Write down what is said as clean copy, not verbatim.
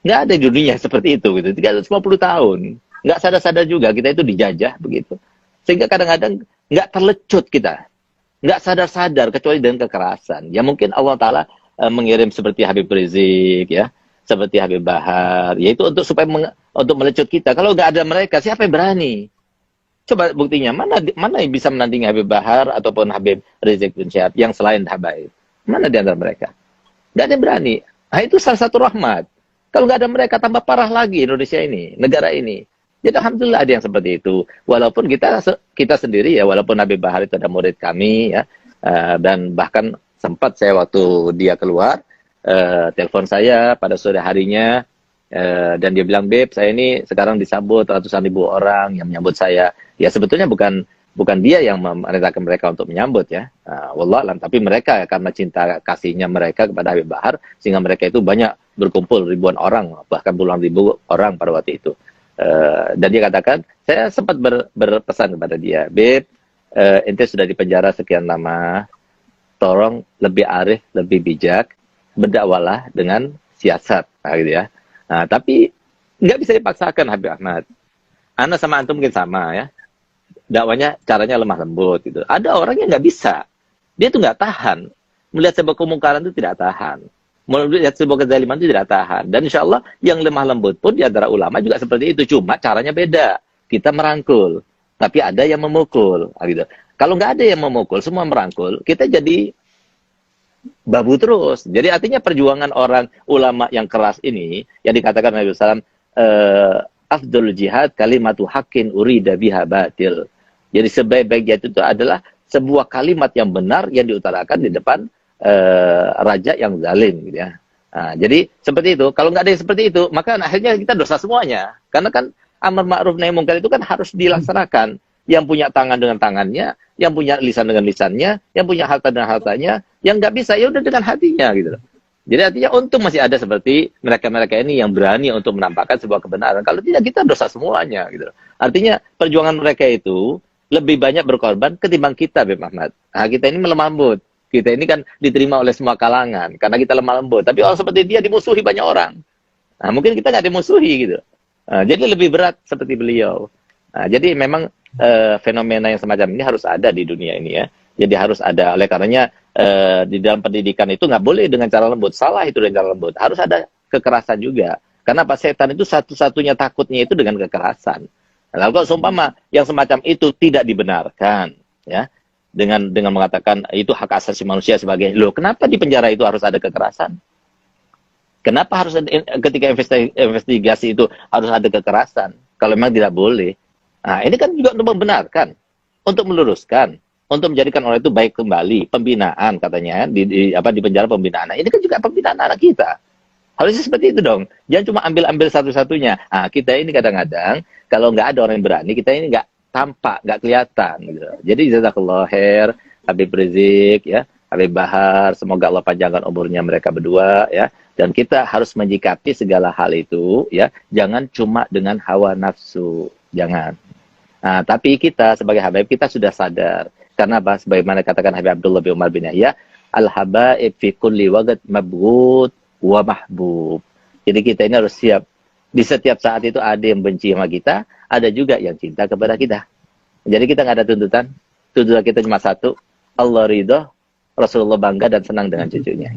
Nggak ada di dunia seperti itu gitu. 350 tahun. Nggak sadar-sadar juga kita itu dijajah begitu. Sehingga kadang-kadang nggak terlecut kita. Nggak sadar-sadar kecuali dengan kekerasan. Ya mungkin Allah Ta'ala mengirim seperti Habib Rizik ya, seperti Habib Bahar, yaitu untuk supaya untuk melecut kita. Kalau nggak ada mereka, siapa yang berani? Coba buktinya, mana yang bisa menandingi Habib Bahar ataupun Habib Rizik bin Syihab yang selain Habaib? Mana di antara mereka? Nggak ada yang berani. Nah, itu salah satu rahmat. Kalau nggak ada mereka, tambah parah lagi Indonesia ini, negara ini. Jadi alhamdulillah ada yang seperti itu. Walaupun kita sendiri ya, walaupun Habib Bahar itu ada murid kami ya, dan bahkan sempat saya waktu dia keluar, telepon saya pada sore harinya, dan dia bilang, Beb, saya ini sekarang disambut ratusan ribu orang yang menyambut saya. Ya sebetulnya bukan dia yang memerintahkan mereka untuk menyambut ya. Wallahualam, tapi mereka karena cinta kasihnya mereka kepada Habib Bahar, sehingga mereka itu banyak berkumpul ribuan orang, bahkan puluhan ribu orang pada waktu itu. Dan dia katakan, saya sempat berpesan kepada dia, Beb, ente sudah di penjara sekian lama, tolong lebih arif, lebih bijak, berdakwalah dengan siasat, gitu ya. Nah, tapi nggak bisa dipaksakan Habib Ahmad. Ana sama antum mungkin sama ya. Dakwanya caranya lemah lembut gitu. Ada orang yang nggak bisa. Dia tuh nggak tahan. Melihat sebuah kemungkaran itu tidak tahan. Melihat sebuah kezaliman itu tidak tahan. Dan insya Allah yang lemah lembut pun di antara ulama juga seperti itu. Cuma caranya beda. Kita merangkul. Tapi ada yang memukul. Gitu. Kalau nggak ada yang memukul, semua merangkul, kita jadi babu terus. Jadi artinya perjuangan orang ulama yang keras ini, yang dikatakan Nabi SAW, afdul jihad kalimatu haqqin urida biha batil. Jadi sebaik-baik jihad itu adalah sebuah kalimat yang benar yang diutarakan di depan raja yang zalim gitu ya. Nah, jadi seperti itu. Kalau nggak ada yang seperti itu, maka akhirnya kita dosa semuanya. Karena kan amar ma'ruf nahi munkar itu kan harus dilaksanakan. Yang punya tangan dengan tangannya, yang punya lisan dengan lisannya, yang punya harta dengan hartanya, yang nggak bisa ya udah dengan hatinya gitu loh. Jadi artinya untung masih ada seperti mereka-mereka ini yang berani untuk menampakkan sebuah kebenaran. Kalau tidak kita dosa semuanya gitu loh. Artinya perjuangan mereka itu lebih banyak berkorban ketimbang kita, Beb Ahmad. Nah, kita ini melemah lembut. Kita ini kan diterima oleh semua kalangan karena kita lemah lembut. Tapi orang seperti dia dimusuhi banyak orang. Nah, mungkin kita nggak dimusuhi gitu. Nah, jadi lebih berat seperti beliau. Nah, jadi memang fenomena yang semacam ini harus ada di dunia ini ya. Jadi harus ada. Oleh karenanya di dalam pendidikan itu nggak boleh dengan cara lembut. Salah itu dengan cara lembut. Harus ada kekerasan juga. Karena apa? Setan itu satu-satunya takutnya itu dengan kekerasan. Lalu kalau seumpama yang semacam itu tidak dibenarkan, ya, dengan mengatakan itu hak asasi manusia sebagai, loh kenapa di penjara itu harus ada kekerasan? Kenapa harus ada, ketika investigasi itu harus ada kekerasan? Kalau memang tidak boleh. Nah, ini kan juga untuk membenarkan, untuk meluruskan, untuk menjadikan orang itu baik kembali, pembinaan katanya di penjara pembinaan. Nah, ini kan juga pembinaan anak kita. Harusnya seperti itu dong. Jangan cuma ambil satu-satunya. Nah, kita ini kadang-kadang kalau nggak ada orang yang berani, kita ini nggak tampak, nggak kelihatan. Gitu. Jadi jazakallah khair, Habib Rizik, ya, Habib Bahar, semoga Allah panjangkan umurnya mereka berdua, ya. Dan kita harus menyikapi segala hal itu, ya. Jangan cuma dengan hawa nafsu, jangan. Nah, tapi kita sebagai habaib kita sudah sadar. Karena apa? Sebagaimana katakan Habib Abdullah bin Umar bin Yahya, al-habaib fi kulli waqt mabghut wa mahbub. Jadi kita ini harus siap. Di setiap saat itu ada yang benci sama kita, ada juga yang cinta kepada kita. Jadi kita nggak ada tuntutan. Tuntutan kita cuma satu, Allah ridho, Rasulullah bangga dan senang dengan cucunya.